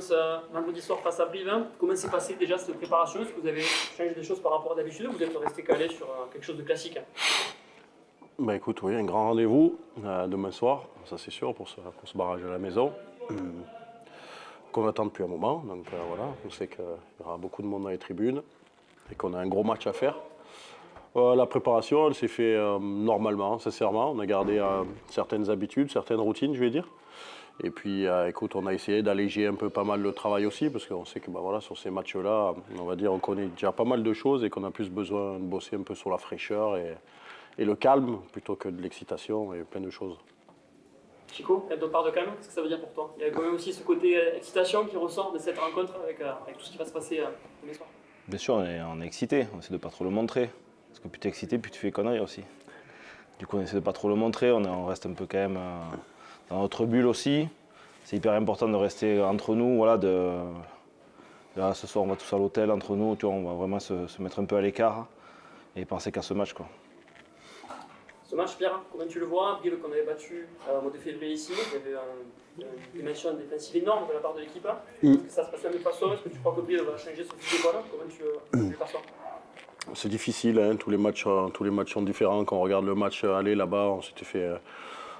commence vendredi soir face à Brive. Comment s'est passée déjà cette préparation? Est-ce que vous avez changé des choses par rapport à d'habitude ou vous êtes resté calé sur quelque chose de classique? Bah écoute, oui, un grand rendez-vous demain soir, ça c'est sûr, pour ce barrage à la maison, qu'on attend depuis un moment. Donc voilà, on sait qu'il y aura beaucoup de monde dans les tribunes et qu'on a un gros match à faire. La préparation, elle s'est faite normalement, sincèrement. On a gardé certaines habitudes, certaines routines, je vais dire. Et puis, écoute, on a essayé d'alléger un peu pas mal le travail aussi, parce qu'on sait que bah, voilà, sur ces matchs-là, on va dire, on connaît déjà pas mal de choses et qu'on a plus besoin de bosser un peu sur la fraîcheur et le calme, plutôt que de l'excitation et plein de choses. Chico, il y a d'autres parts de calme, qu'est-ce que ça veut dire pour toi? Il y a quand même aussi ce côté excitation qui ressort de cette rencontre avec tout ce qui va se passer demain soir. Bien sûr, on est excité, on essaie de pas trop le montrer. Parce que plus tu es excité, plus tu fais conneries aussi. Du coup, on essaie de pas trop le montrer, on reste un peu quand même dans notre bulle aussi. C'est hyper important de rester entre nous. Voilà, là, ce soir, on va tous à l'hôtel entre nous, tu vois, on va vraiment se mettre un peu à l'écart et penser qu'à ce match, quoi. Ce match, Pierre, comment tu le vois? Brive qu'on avait battu au mois de février ici, il y avait une dimension défensive énorme de la part de l'équipe. Est-ce que ça se passe de la même façon? Est-ce que tu crois que Brive va changer son fusil d'épaule? Comment tu le perçois? C'est difficile, hein, tous les matchs sont différents. Quand on regarde le match aller là-bas,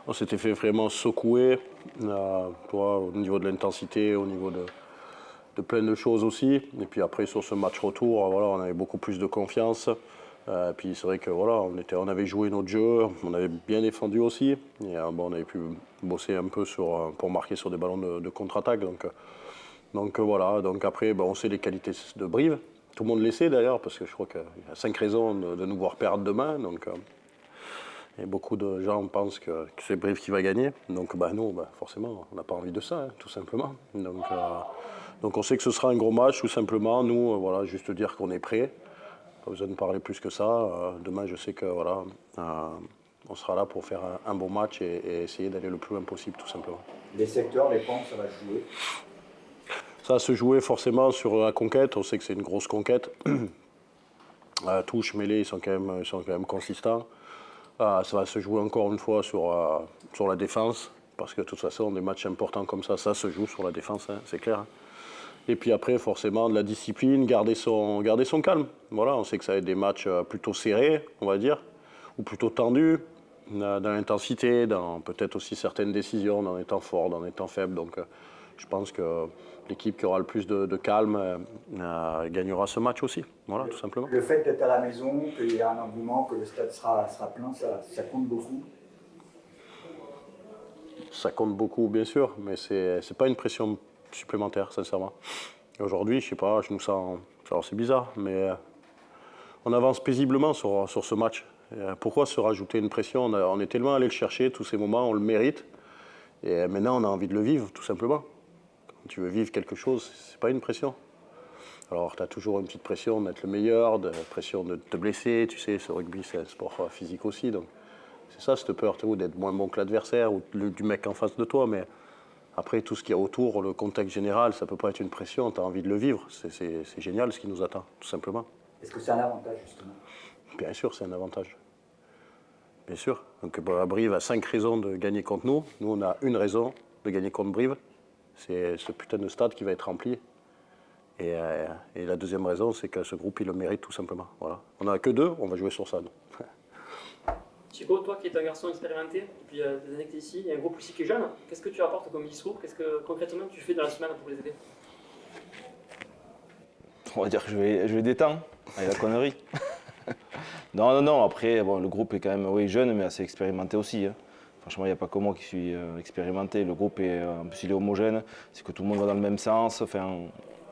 on s'était fait vraiment secouer, au niveau de l'intensité, au niveau de plein de choses aussi. Et puis après, sur ce match retour, voilà, on avait beaucoup plus de confiance. Puis c'est vrai que voilà, on avait joué notre jeu, on avait bien défendu aussi. Et bon, on avait pu bosser un peu pour marquer sur des ballons de contre-attaque. Donc voilà, donc après, on sait les qualités de Brive. Tout le monde le sait d'ailleurs, parce que je crois qu'il y a 5 raisons de nous voir perdre demain. Et beaucoup de gens pensent que c'est Brive qui va gagner. Donc nous, forcément, on n'a pas envie de ça, hein, tout simplement. Donc on sait que ce sera un gros match, tout simplement. Nous, voilà, juste dire qu'on est prêts. Pas besoin de parler plus que ça. Demain, je sais que voilà, on sera là pour faire un bon match et essayer d'aller le plus loin possible, tout simplement. Les secteurs, les pentes, ça va se jouer. Ça va se jouer forcément sur la conquête. On sait que c'est une grosse conquête. Touche, mêlée, ils sont quand même consistants. Ça va se jouer encore une fois sur la défense. Parce que de toute façon, des matchs importants comme ça se joue sur la défense, hein, c'est clair. Et puis après, forcément, de la discipline, garder son calme. Voilà, on sait que ça va être des matchs plutôt serrés, on va dire, ou plutôt tendus, dans l'intensité, dans peut-être aussi certaines décisions, dans les temps forts, dans les temps faibles. Donc je pense que l'équipe qui aura le plus de calme gagnera ce match aussi, voilà, tout simplement. Le fait d'être à la maison, qu'il y a un engouement, que le stade sera plein, ça compte beaucoup. Ça compte beaucoup, bien sûr, mais c'est pas une pression supplémentaire, sincèrement. Aujourd'hui, je sais pas, je nous sens... Alors c'est bizarre, mais on avance paisiblement sur ce match. Pourquoi se rajouter une pression? On est tellement allé le chercher, tous ces moments, on le mérite. Et maintenant, on a envie de le vivre, tout simplement. Quand tu veux vivre quelque chose, c'est pas une pression. Alors, tu as toujours une petite pression d'être le meilleur, de pression de te blesser. Tu sais, ce rugby, c'est un sport physique aussi. Donc, c'est ça, cette peur d'être moins bon que l'adversaire ou du mec en face de toi. Mais après, tout ce qu'il y a autour, le contexte général, ça peut pas être une pression. Tu as envie de le vivre. C'est génial ce qui nous attend, tout simplement. Est-ce que c'est un avantage, justement? Bien sûr, c'est un avantage. Bien sûr. Donc, Brive a 5 raisons de gagner contre nous. Nous, on a une raison de gagner contre Brive. C'est ce putain de stade qui va être rempli. Et la deuxième raison, c'est que ce groupe, il le mérite tout simplement. Voilà. On n'a que 2, on va jouer sur ça. Chico, toi qui es un garçon expérimenté depuis des années que tu es ici, il y a un groupe aussi qui est jeune. Qu'est-ce que tu apportes comme discours? Qu'est-ce que concrètement tu fais dans la semaine pour les aider? On va dire que je vais détendre avec la connerie. Non, après, le groupe est quand même jeune, mais assez expérimenté aussi. Hein. Franchement, il n'y a pas que moi qui suis expérimenté. Le groupe, en plus, il est homogène. C'est que tout le monde va dans le même sens. Enfin,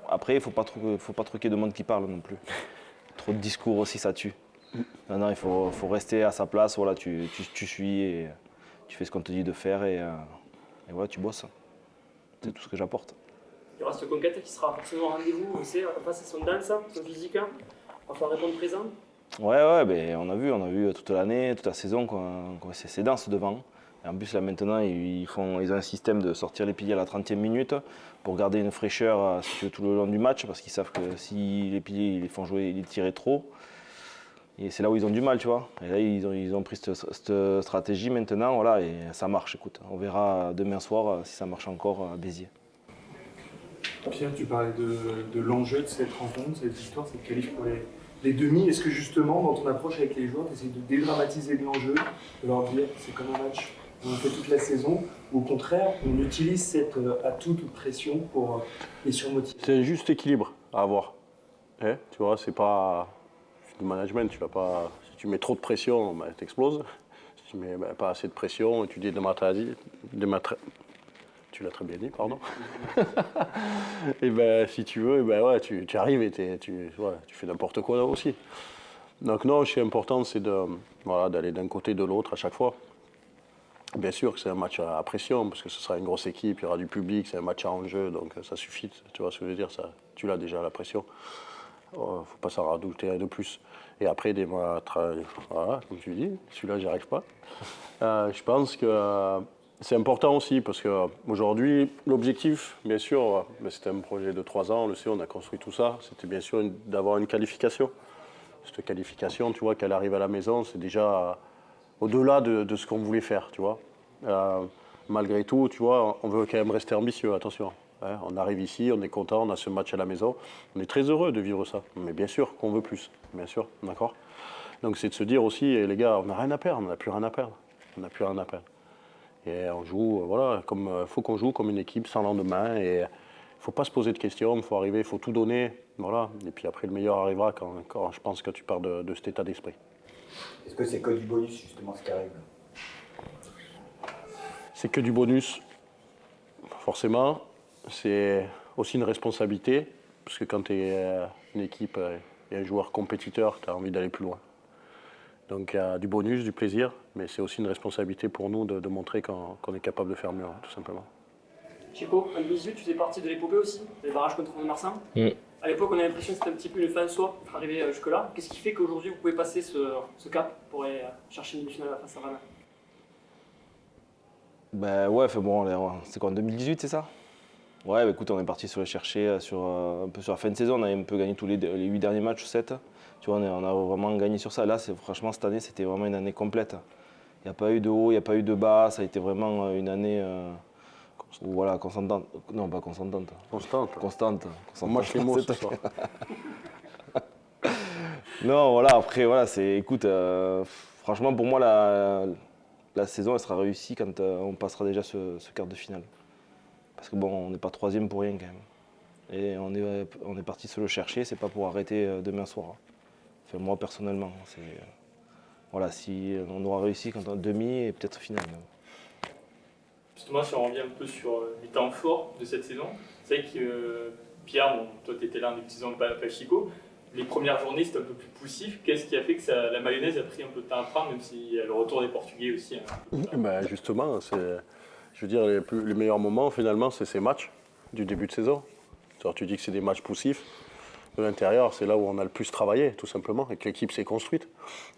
après, il ne faut pas truquer de monde qui parle non plus. Trop de discours aussi, ça tue. Non, il faut rester à sa place. Voilà, tu suis et tu fais ce qu'on te dit de faire et voilà, tu bosses. C'est tout ce que j'apporte. Il y aura cette conquête qui sera forcément au rendez-vous. On sait, face à son danse, son physique. On va répondre présent. Ouais, on a vu toute l'année, toute la saison, c'est dense devant. Et en plus, là maintenant, ils ont un système de sortir les piliers à la 30e minute pour garder une fraîcheur tout le long du match, parce qu'ils savent que si les piliers ils les font jouer, ils les tirent trop. Et c'est là où ils ont du mal, tu vois. Et là, ils ont pris cette stratégie maintenant, voilà, et ça marche, écoute. On verra demain soir si ça marche encore à Béziers. Pierre, tu parlais de l'enjeu de cette rencontre, cette victoire, cette qualif pour les demi. Est-ce que justement, dans ton approche avec les joueurs, tu essaies de dédramatiser l'enjeu, de leur dire c'est comme un match on fait toute la saison, ou au contraire, on utilise cet atout de pression pour les surmotiver? C'est un juste équilibre à avoir. Tu vois, c'est pas du management, tu vas pas. Si tu mets trop de pression, ben, t'exploses. Si tu mets pas assez de pression et tu dédramatises, tu l'as très bien dit, pardon. Et ben si tu veux, ben ouais, tu arrives et tu fais n'importe quoi là aussi. Donc non, ce qui est important, c'est d'aller d'un côté de l'autre à chaque fois. Bien sûr que c'est un match à pression, parce que ce sera une grosse équipe, il y aura du public, c'est un match à enjeu, donc ça suffit, tu vois ce que je veux dire, ça, tu l'as déjà la pression. Il ne faut pas s'en rajouter de plus. Et après, des matchs, voilà, comme tu dis, celui-là, j'y arrive pas. Je pense que c'est important aussi, parce qu'aujourd'hui, l'objectif, bien sûr, c'était un projet de 3 ans, on le sait, on a construit tout ça, c'était bien sûr d'avoir une qualification. Cette qualification, tu vois, qu'elle arrive à la maison, c'est déjà au-delà de ce qu'on voulait faire, tu vois. Malgré tout, tu vois, on veut quand même rester ambitieux, attention. On arrive ici, on est content, on a ce match à la maison. On est très heureux de vivre ça. Mais bien sûr qu'on veut plus, bien sûr, d'accord. Donc c'est de se dire aussi, les gars, on n'a rien à perdre, on n'a plus rien à perdre. On n'a plus rien à perdre. Et on joue, voilà, faut qu'on joue comme une équipe sans lendemain. Et il ne faut pas se poser de questions, il faut arriver, il faut tout donner. Voilà. Et puis après, le meilleur arrivera quand je pense que tu pars de cet état d'esprit. Est-ce que c'est que du bonus, justement, ce qui arrive? C'est que du bonus, forcément. C'est aussi une responsabilité, parce que quand tu es une équipe et un joueur compétiteur, tu as envie d'aller plus loin. Donc il y a du bonus, du plaisir, mais c'est aussi une responsabilité pour nous de montrer qu'on est capable de faire mieux, tout simplement. Chico, en 2018, tu faisais partie de l'épopée aussi, les barrages contre Marsan. À l'époque, on a l'impression que c'était un petit peu une fin en soi pour arriver jusque-là. Qu'est-ce qui fait qu'aujourd'hui, vous pouvez passer ce cap pour aller chercher une demi-finale face à Vannes? Ben ouais, c'est quoi, en 2018, c'est ça? Ouais, bah écoute, on est parti sur les chercher un peu sur la fin de saison. On a un peu gagné tous les 8 derniers matchs, 7. Tu vois, on a vraiment gagné sur ça. Là, franchement, cette année, c'était vraiment une année complète. Il n'y a pas eu de haut, il n'y a pas eu de bas. Ça a été vraiment une année voilà, constante. Non, pas constante. Constante. Moi, je fais mots ce soir. Non, voilà, après, voilà, écoute, franchement, pour moi, la saison, elle sera réussie quand on passera déjà ce quart de finale. Parce que bon, on n'est pas troisième pour rien quand même. Et on est parti se le chercher, c'est pas pour arrêter demain soir. Enfin, moi personnellement, voilà, si on aura réussi quand on demi et peut-être finale. Justement, si on revient un peu sur les temps forts de cette saison, c'est vrai que Pierre, bon, toi tu étais là en début de saison, pas Chico. Les premières journées c'était un peu plus poussif. Qu'est-ce qui a fait que la mayonnaise a pris un peu de temps à prendre, même si le retour des Portugais aussi. Ben justement, je veux dire, les meilleurs moments finalement, c'est ces matchs du début de saison. Alors, tu dis que c'est des matchs poussifs. De l'intérieur, c'est là où on a le plus travaillé, tout simplement, et que l'équipe s'est construite.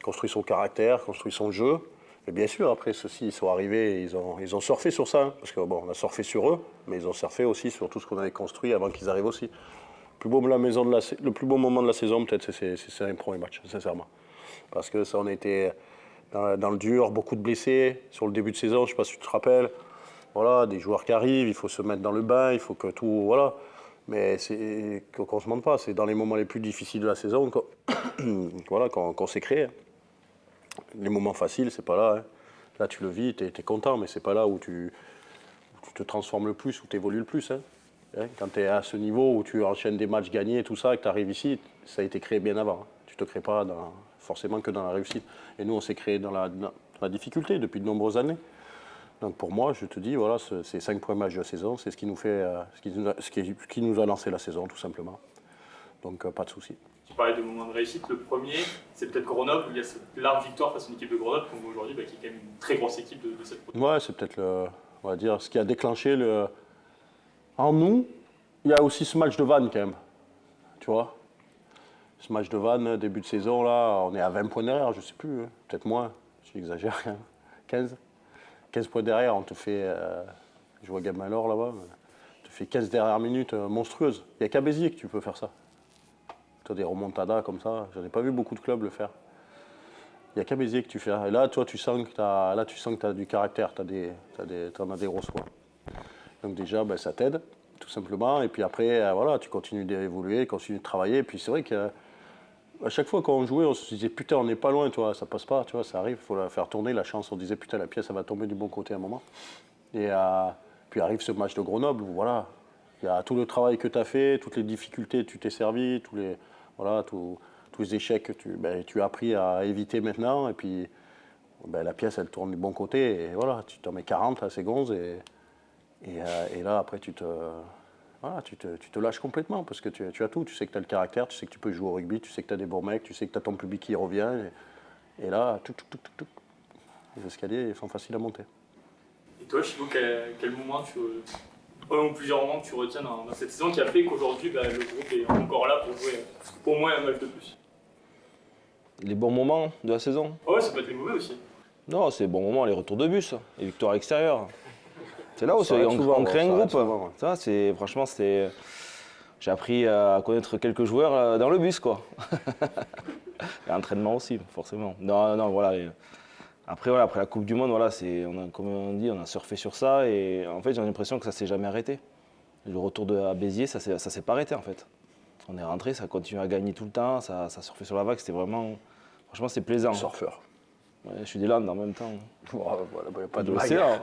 Construit son caractère, construit son jeu. Et bien sûr, après, ceux-ci, ils sont arrivés, ils ont surfé sur ça. Parce que bon, on a surfé sur eux, mais ils ont surfé aussi sur tout ce qu'on avait construit avant qu'ils arrivent aussi. Le plus beau moment de la saison, peut-être, c'est ces premiers matchs, sincèrement. Parce que ça, on a été dans le dur, beaucoup de blessés sur le début de saison, je ne sais pas si tu te rappelles. Voilà, des joueurs qui arrivent, il faut se mettre dans le bain, il faut que tout, voilà. Mais qu'on ne se mente pas, c'est dans les moments les plus difficiles de la saison qu'on s'est créé. Les moments faciles, c'est pas là. Hein. Là, tu le vis, tu es content, mais c'est pas là où tu te transformes le plus, où tu évolues le plus. Hein. Quand tu es à ce niveau où tu enchaînes des matchs gagnés et tout ça, et que tu arrives ici, ça a été créé bien avant. Hein. Tu ne te crées pas forcément que dans la réussite. Et nous, on s'est créé dans la difficulté depuis de nombreuses années. Donc pour moi, je te dis, voilà, ces 5 premiers matchs de la saison, c'est ce qui nous a lancé la saison, tout simplement. Donc pas de souci. Tu parlais de moments de réussite. Le premier, c'est peut-être Grenoble, où il y a cette large victoire face à une équipe de Grenoble, qu'on voit aujourd'hui, qui est quand même une très grosse équipe de cette production. Ouais, c'est peut-être, on va dire, ce qui a déclenché en nous. Il y a aussi ce match de Vannes, quand même. Tu vois, ce match de Vannes, début de saison, là, on est à 20 points derrière, je ne sais plus, hein, peut-être moins, j'exagère, 15 points derrière, on te fait, je vois Gab Malor là-bas, on te fait 15 dernières minutes monstrueuses. Il n'y a qu'à Béziers que tu peux faire ça. Tu as des remontadas comme ça, j'en ai pas vu beaucoup de clubs le faire. Il n'y a qu'à Béziers que tu fais. Et là, toi, tu sens que tu as du caractère, tu en as des grosses fois. Donc déjà, ça t'aide, tout simplement. Et puis après, voilà, tu continues d'évoluer, tu continues de travailler. Et puis c'est vrai qu'à chaque fois qu'on jouait, on se disait putain, on n'est pas loin, toi, ça passe pas, tu vois, ça arrive, il faut la faire tourner, la chance. On disait putain, la pièce, elle va tomber du bon côté à un moment. Et puis arrive ce match de Grenoble où voilà, il y a tout le travail que tu as fait, toutes les difficultés que tu t'es servi, tous les échecs que tu as appris à éviter maintenant. Et puis la pièce, elle tourne du bon côté. Et voilà, tu t'en mets 40 à ces gonzes. Et là, après, tu te lâches complètement parce que tu as tout. Tu sais que tu as le caractère, tu sais que tu peux jouer au rugby, tu sais que tu as des bons mecs, tu sais que tu as ton public qui revient. Et là, les escaliers ils sont faciles à monter. Et toi, Chico, quel moment un ou plusieurs moments que tu retiens dans cette saison qui a fait qu'aujourd'hui, le groupe est encore là pour jouer au moins un match de plus? Les bons moments de la saison? Ouais, ça peut être les mauvais aussi. Non, c'est les bons moments, les retours de bus, les victoires à l'extérieur. C'est là où on crée un groupe. Souvent, ouais. Ça, franchement, j'ai appris à connaître quelques joueurs dans le bus, quoi. Et l'entraînement aussi, forcément. Non, voilà. Après la Coupe du Monde, voilà, comme on dit, on a surfé sur ça. Et en fait, j'ai l'impression que ça ne s'est jamais arrêté. Le retour à Béziers, ça ne s'est pas arrêté, en fait. On est rentré, ça continue à gagner tout le temps, ça surfait sur la vague. C'était vraiment... Franchement, c'est plaisant. Surfeur. Ouais, je suis des Landes en même temps. Voilà, pas de C'est là.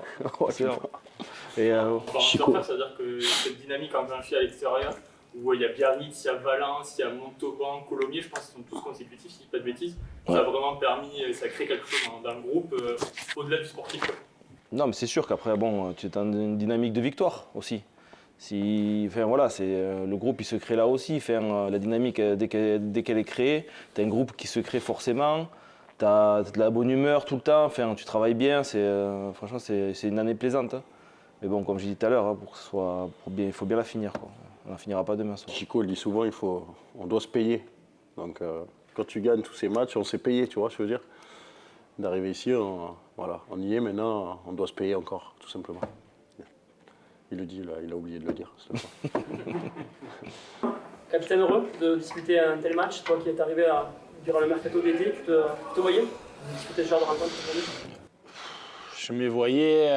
Et Surfer, ça veut dire que cette dynamique en blanchi à l'extérieur, où il y a Biarritz, il y a Valence, il y a Montauban, Colomiers, je pense qu'ils sont tous consécutifs, si je dis pas de bêtises. Ça a vraiment permis, ça crée quelque chose dans le groupe, au-delà du sportif. Non, mais c'est sûr qu'après, bon, tu es dans une dynamique de victoire aussi. Le groupe il se crée là aussi. La dynamique, dès qu'elle est créée, tu as un groupe qui se crée forcément. Tu as de la bonne humeur tout le temps. Tu travailles bien. Franchement, c'est une année plaisante. Hein. Mais bon, comme je disais tout à l'heure, il faut bien la finir, quoi. On n'en finira pas demain soir. Chico, il dit souvent, on doit se payer. Donc, quand tu gagnes tous ces matchs, on s'est payé, tu vois ce que je veux dire. D'arriver ici, on y est maintenant, on doit se payer encore, tout simplement. Il le dit, là, il a oublié de le dire. Capitaine heureux de disputer un tel match, toi qui es arrivé durant le mercato d'été, tu te voyais disputer ce genre de rencontre aujourd'hui? Je me voyais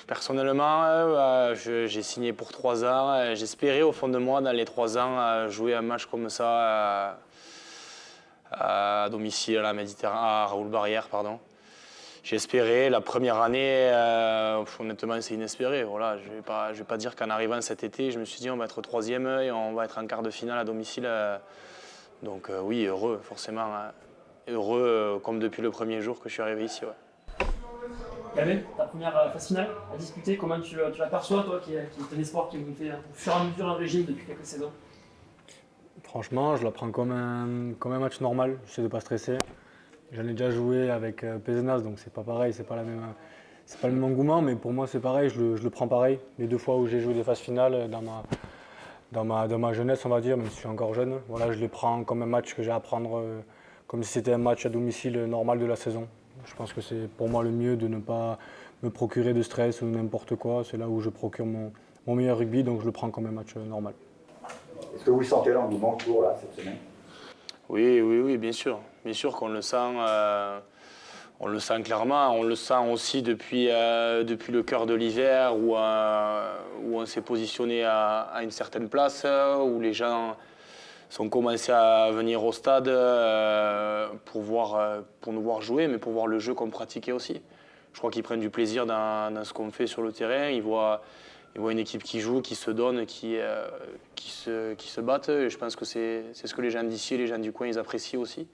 personnellement, j'ai signé pour 3 ans. J'espérais au fond de moi, dans les 3 ans, jouer un match comme ça à domicile à la Méditerranée, à Raoul-Barrière, pardon. J'espérais. La première année, honnêtement, c'est inespéré. Voilà, je vais pas dire qu'en arrivant cet été, je me suis dit on va être 3e et on va être en quart de finale à domicile. Donc oui, heureux, forcément. Heureux comme depuis le premier jour que je suis arrivé ici. Ouais. Gabriel, ta première phase finale à disputer, comment tu l'aperçois, toi qui est un espoir qui est monté au fur et à mesure en régime depuis quelques saisons? Franchement, je la prends comme un match normal, j'essaie de ne pas stresser. J'en ai déjà joué avec Pézenas, donc c'est pas pareil, c'est pas le même engouement, mais pour moi c'est pareil, je le prends pareil. Les 2 fois où j'ai joué des phases finales dans ma jeunesse, on va dire, même si je suis encore jeune, voilà, je les prends comme un match que j'ai à prendre comme si c'était un match à domicile normal de la saison. Je pense que c'est pour moi le mieux de ne pas me procurer de stress ou n'importe quoi. C'est là où je procure mon meilleur rugby, donc je le prends comme un match normal. Est-ce que vous sentez l'engouement pour là, cette semaine? Oui, bien sûr. Bien sûr qu'on le sent. On le sent clairement. On le sent aussi depuis le cœur de l'hiver où on s'est positionné à une certaine place, où les gens sont commencés à venir au stade pour nous voir jouer, mais pour voir le jeu qu'on pratiquait aussi. Je crois qu'ils prennent du plaisir dans ce qu'on fait sur le terrain. Ils voient une équipe qui joue, qui se donne, qui se battent. Et je pense que c'est ce que les gens d'ici, les gens du coin, ils apprécient aussi.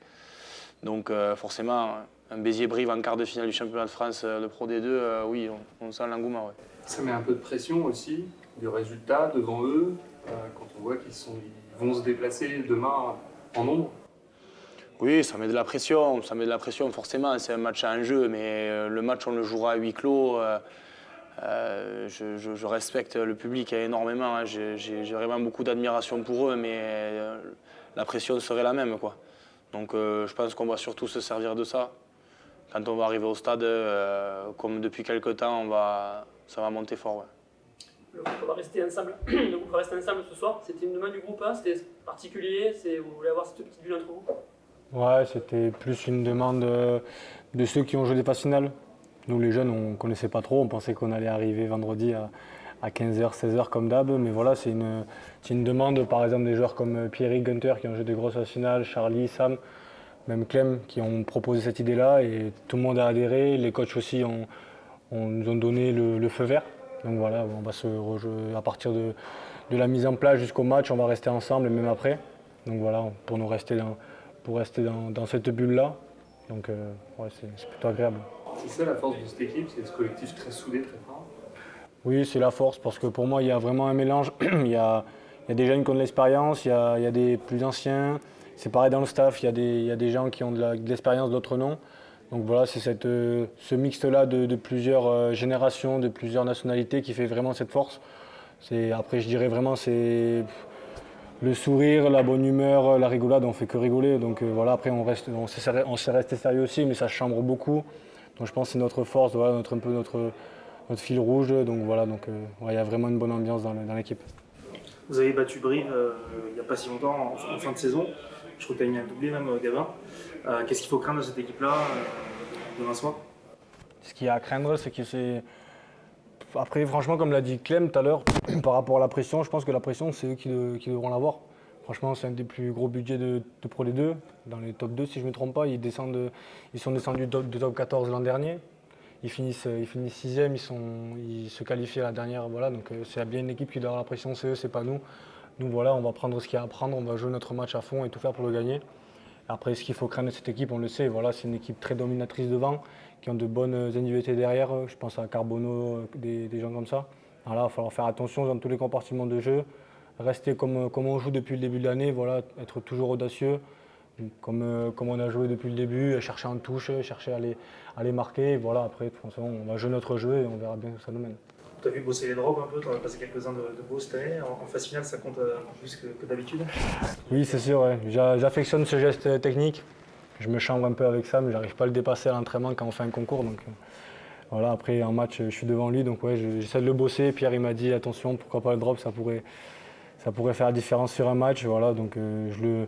Donc forcément, un Béziers-Brive en quart de finale du championnat de France de Pro D2, oui, on sent l'engouement. Ouais. Ça met un peu de pression aussi, du résultat devant eux, quand on voit qu'ils vont se déplacer demain en nombre. Oui, ça met de la pression forcément, c'est un match à enjeu, mais le match on le jouera à huis clos. Je respecte le public énormément, hein. J'ai vraiment beaucoup d'admiration pour eux, mais la pression serait la même, quoi. Donc je pense qu'on va surtout se servir de ça. Quand on va arriver au stade, comme depuis quelques temps, ça va monter fort. Ouais. Le groupe va rester ensemble. Le groupe va rester ensemble ce soir. C'était une demande du groupe, hein, c'était particulier. Vous voulez avoir cette petite bulle entre vous? Ouais, c'était plus une demande de ceux qui ont joué des phases finales. Nous les jeunes, on ne connaissait pas trop, on pensait qu'on allait arriver vendredi à 15h, 16h comme d'hab. Mais voilà, c'est une demande, par exemple, des joueurs comme Pierrick, Gunter qui ont joué des grosses finales, Charlie, Sam, même Clem qui ont proposé cette idée-là et tout le monde a adhéré. Les coachs aussi nous ont donné le feu vert. Donc voilà, on va se rejouer à partir de la mise en place jusqu'au match, on va rester ensemble et même après. Donc voilà, pour rester dans cette bulle-là. Donc ouais, c'est plutôt agréable. C'est ça la force de cette équipe, c'est ce collectif très soudé, très fort. Oui, c'est la force parce que pour moi, il y a vraiment un mélange. il y a des jeunes qui ont de l'expérience, il y a des plus anciens. C'est pareil dans le staff, il y a des gens qui ont de l'expérience, d'autres non. Donc voilà, c'est ce mixte-là de plusieurs générations, de plusieurs nationalités qui fait vraiment cette force. Après, je dirais vraiment, c'est le sourire, la bonne humeur, la rigolade, on fait que rigoler. Donc voilà, après, on s'est resté sérieux aussi, mais ça chambre beaucoup. Donc je pense que c'est notre force, voilà, un peu notre fil rouge. Donc voilà, ouais, il y a vraiment une bonne ambiance dans l'équipe. Vous avez battu Brive il n'y a pas si longtemps, en fin de saison. Je crois que tu as mis un doublé même, Gavin. Qu'est-ce qu'il faut craindre de cette équipe-là demain soir? Ce qu'il y a à craindre, c'est que c'est... Après, franchement, comme l'a dit Clem tout à l'heure, par rapport à la pression, je pense que la pression, c'est eux qui devront l'avoir. Franchement, c'est un des plus gros budgets de Pro D2. Dans les top 2, si je ne me trompe pas, ils sont descendus de top 14 l'an dernier. Ils finissent 6e, ils se qualifient à la dernière. Voilà, donc c'est bien une équipe qui doit avoir la pression, c'est eux, c'est pas nous. Nous, voilà, on va prendre ce qu'il y a à prendre, on va jouer notre match à fond et tout faire pour le gagner. Après, ce qu'il faut craindre de cette équipe, on le sait, voilà, c'est une équipe très dominatrice devant, qui ont de bonnes individualités derrière. Je pense à Carbono, des gens comme ça. Voilà, il va falloir faire attention dans tous les compartiments de jeu, rester comme on joue depuis le début de l'année, voilà, être toujours audacieux, comme on a joué depuis le début, chercher en touche, chercher à les marquer. Voilà, après, on va jouer notre jeu et on verra bien où ça nous mène. Tu as vu bosser les drops un peu, tu en as passé quelques-uns de beaux cette année. En phase finale, ça compte un peu plus que d'habitude? Oui, c'est sûr. Ouais. J'affectionne ce geste technique. Je me chambre un peu avec ça, mais j'arrive pas à le dépasser à l'entraînement quand on fait un concours. Donc, voilà, après, en match, je suis devant lui, donc ouais, j'essaie de le bosser. Pierre, il m'a dit, attention, pourquoi pas le drop, ça pourrait faire la différence sur un match. Voilà, donc je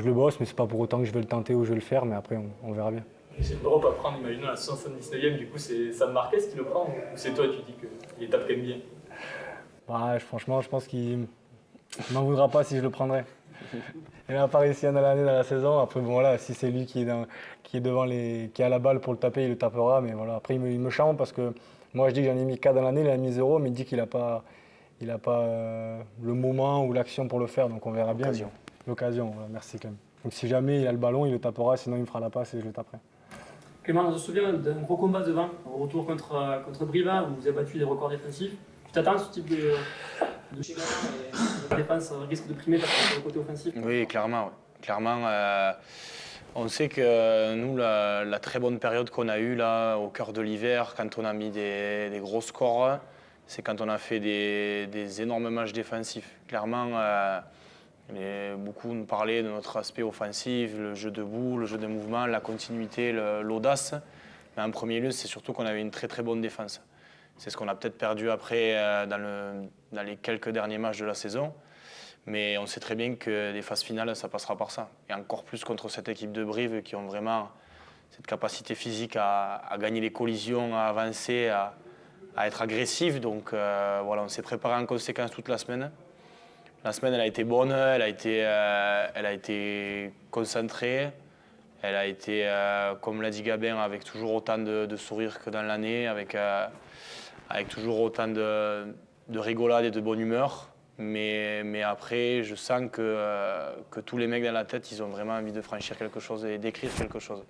le bosse, mais c'est pas pour autant que je vais le tenter ou je vais le faire, mais après, on verra bien. C'est le drop à prendre, imaginons, à 79e, du coup, ça me marquait ce qu'il le prend ou c'est toi, tu dis qu'il tape quand même bien? Bah, franchement, je pense qu'il m'en voudra pas si je le prendrais. Il n'a pas réussi à l'année dans la saison. Après, bon, voilà, si c'est lui qui est devant qui a la balle pour le taper, il le tapera. Mais voilà, après, il me chambre parce que moi, je dis que j'en ai mis 4 dans l'année, il en a mis 0, mais il dit qu'il n'a pas, le moment ou l'action pour le faire. Donc on verra bien. L'occasion, voilà, merci Clem. Donc si jamais il a le ballon, il le tapera, sinon il me fera la passe et je le taperai. Clément, on se souvient d'un gros combat devant, au retour contre Briva, où vous avez battu des records défensifs. Tu t'attends à ce type de schéma et la défense risque de primer sur le côté offensif? Oui, clairement. Ouais. Clairement, on sait que nous, la très bonne période qu'on a eue là, au cœur de l'hiver, quand on a mis des gros scores, c'est quand on a fait des énormes matchs défensifs. Clairement, beaucoup nous parlaient de notre aspect offensif, le jeu debout, le jeu de mouvement, la continuité, l'audace. Mais en premier lieu, c'est surtout qu'on avait une très très bonne défense. C'est ce qu'on a peut-être perdu après dans les quelques derniers matchs de la saison. Mais on sait très bien que les phases finales, ça passera par ça. Et encore plus contre cette équipe de Brive qui ont vraiment cette capacité physique à gagner les collisions, à avancer, à être agressif. Donc voilà, on s'est préparé en conséquence toute la semaine. La semaine, elle a été bonne, elle a été concentrée. Elle a été, comme l'a dit Gabin, avec toujours autant de sourires que dans l'année, avec toujours autant de rigolade et de bonne humeur. Mais après, je sens que tous les mecs dans la tête, ils ont vraiment envie de franchir quelque chose et d'écrire quelque chose.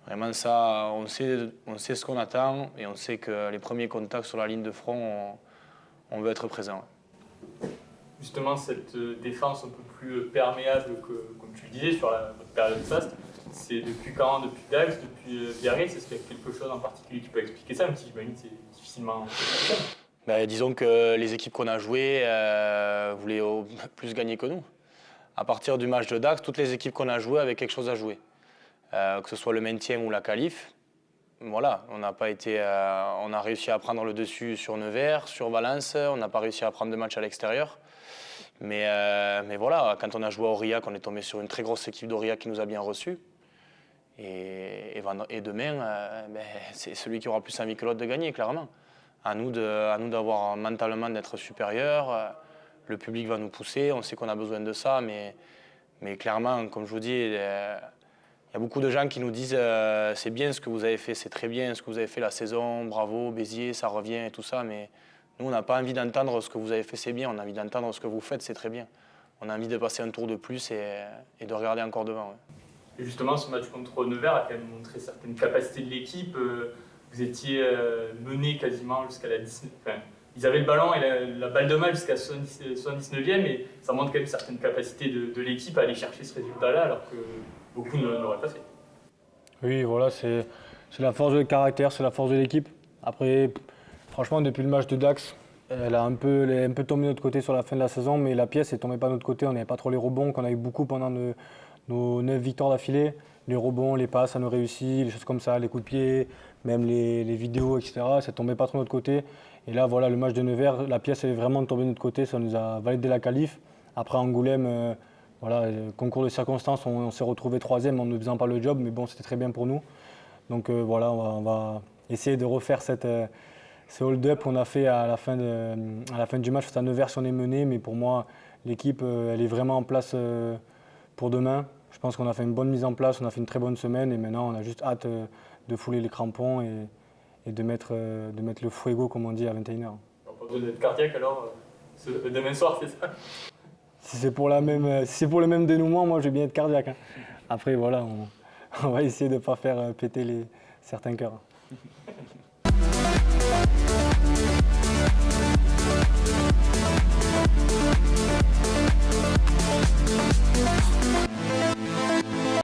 Vraiment ça, on sait ce qu'on attend et on sait que les premiers contacts sur la ligne de front, on veut être présent. Justement, cette défense un peu plus perméable que, comme tu le disais, sur votre période faste, c'est depuis quand? Depuis Dax, depuis Biarritz? Est-ce qu'il y a quelque chose en particulier qui peut expliquer ça, même si j'imagine que c'est difficilement... Disons que les équipes qu'on a jouées voulaient plus gagner que nous. À partir du match de Dax, toutes les équipes qu'on a jouées avaient quelque chose à jouer. Que ce soit le maintien ou la qualif. Voilà, on a réussi à prendre le dessus sur Nevers, sur Valence, on n'a pas réussi à prendre de match à l'extérieur. Mais voilà, quand on a joué à Aurillac, on est tombé sur une très grosse équipe d'Aurillac qui nous a bien reçus. Et demain, c'est celui qui aura plus envie que l'autre de gagner, clairement. À nous d'avoir mentalement d'être supérieurs. Le public va nous pousser, on sait qu'on a besoin de ça, mais clairement, comme je vous dis, il y a beaucoup de gens qui nous disent c'est bien ce que vous avez fait, c'est très bien ce que vous avez fait la saison, bravo, Béziers, ça revient et tout ça, mais nous, on n'a pas envie d'entendre ce que vous avez fait, c'est bien, on a envie d'entendre ce que vous faites, c'est très bien. On a envie de passer un tour de plus et de regarder encore devant. Ouais. Et justement, ce match contre Nevers a quand même montré certaines capacités de l'équipe. Vous étiez mené quasiment jusqu'à la 19e. Enfin, ils avaient le ballon et la balle de match jusqu'à 79e, et ça montre quand même certaines capacités de l'équipe à aller chercher ce résultat-là, alors que beaucoup ne l'auraient pas fait. Oui, voilà, c'est la force de caractère, c'est la force de l'équipe. Après, franchement, depuis le match de Dax, elle est un peu tombée de notre côté sur la fin de la saison, mais la pièce n'est tombée pas de notre côté. On n'avait pas trop les rebonds qu'on a eu beaucoup pendant nos 9 victoires d'affilée. Les rebonds, les passes, ça nous réussit, les choses comme ça, les coups de pied, même les vidéos, etc. Ça ne tombait pas trop de notre côté. Et là, voilà, le match de Nevers, la pièce est vraiment tombée de notre côté. Ça nous a validé la qualif. Après Angoulême, voilà, concours de circonstances, on s'est retrouvé 3e en ne faisant pas le job, mais bon, c'était très bien pour nous. Donc voilà, on va essayer de refaire ce hold-up qu'on a fait à la fin du match face à Nevers si on est mené. Mais pour moi, l'équipe, elle est vraiment en place pour demain. Je pense qu'on a fait une bonne mise en place, on a fait une très bonne semaine et maintenant on a juste hâte de fouler les crampons et de mettre le fuego, comme on dit, à 21h. On pas besoin d'être cardiaque alors demain soir, c'est ça? Si c'est pour le même dénouement, moi je vais bien être cardiaque. Hein. Après voilà, on va essayer de ne pas faire péter certains cœurs.